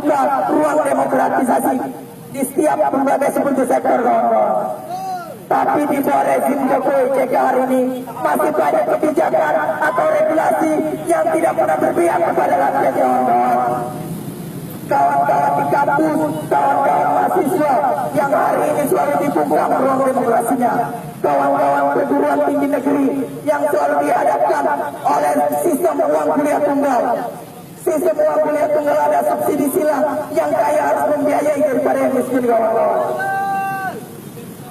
membuka ruang demokratisasi di setiap berbagai sudut sektor, kawan-kawan. Tapi di bawah rezim Jokowi JK hari ini masih banyak kebijakan atau regulasi yang tidak pernah berpihak kepada rakyat, kawan-kawan. Kawan-kawan di kampus, kawan-kawan mahasiswa yang hari ini selalu dibungkam ruang demokrasinya, kawan-kawan perguruan tinggi negeri yang selalu dihadapkan oleh sistem uang kuliah tunggal. Sistem uang kuliah tunggal ada subsidi silang yang kaya harus membiayai daripada yang miskin, kawan-kawan.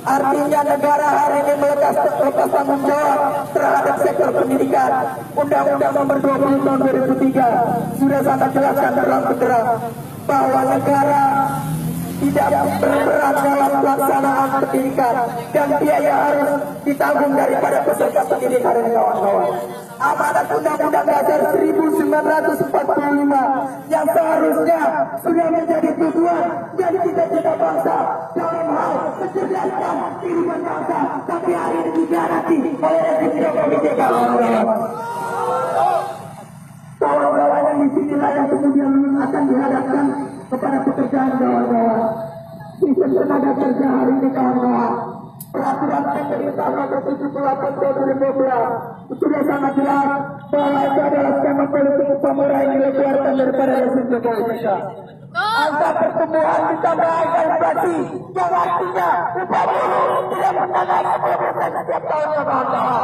Artinya negara hari ini lepas tanggung jawab terhadap sektor pendidikan. Undang-Undang Nomor 20 Tahun 2003 sudah sangat jelaskan terang-benderang bahwa negara tidak berperan dalam pelaksanaan pendidikan dan biaya harus ditanggung daripada peserta pendidikan ini, kawan-kawan. Amanat Undang-Undang Dasar 1945 yang seharusnya sudah menjadi tujuan dan cita-cita bangsa dalam hal mencerdaskan kehidupan bangsa, tapi hari ini diganti oleh rezim Jokowi JK, kawan-kawan. Kawan-kawan yang di sinilah yang kemudian akan dihadapkan kepada pekerjaan, kawan-kawan. Sistem tenaga kerja hari ini, kawan-kawan, peraturan pemerintah nomor 78 tahun 2012 sudah sangat jelas bahwa itu adalah skema politik pemerintah yang dikeluarkan daripada rezim Jokowi JK. Angka pertumbuhan ditambah angka inflasi yang artinya upah buruh tidak pernah naik setiap tahunnya, kawan-kawan.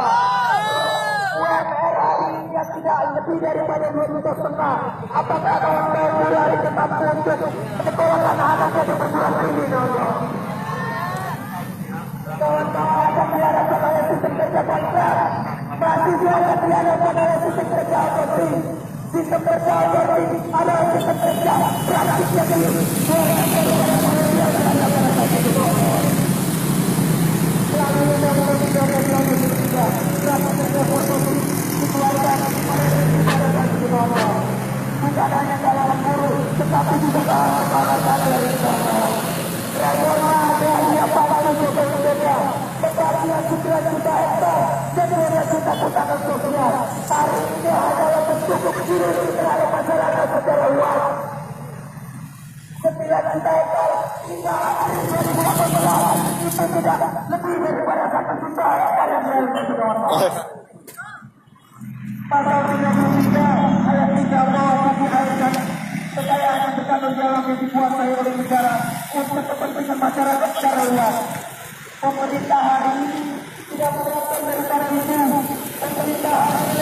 UMR hari ini yang tidak lebih daripada 2,5 juta. Apakah kawan-kawan buruh hari tetap untuk sekolahkan anaknya di perguruan tinggi, kawan-kawan? Kawan-kawan akan diharapkan oleh sistem kerja kontrak, mahasiswa akan diharapkan oleh sistem kerja outsourcing. Sistem kerja outsourcing adalah sistem kerja praktik yang bukan hanya kalangan buruh, tetapi juga kalangan dari reformasi yang pada Indonesia, pembagian 9 juta hektar dan 2 juta hutanan sosial. Hari ini adalah bentuk kekirian terhadap masyarakat secara luas. 9 juta hektar hingga hari 2018 itu tidak lebih daripada 1 juta hektar yang realisasi, kawan-kawan. Pasal 33 ayat 3 mewakili ayat kekayaan yang bertanggung jawab yang dikuasai oleh negara untuk kepentingan masyarakat secara luas. Pemerintah hari ini tidak menerapkan daripada itu. Pemerintah hari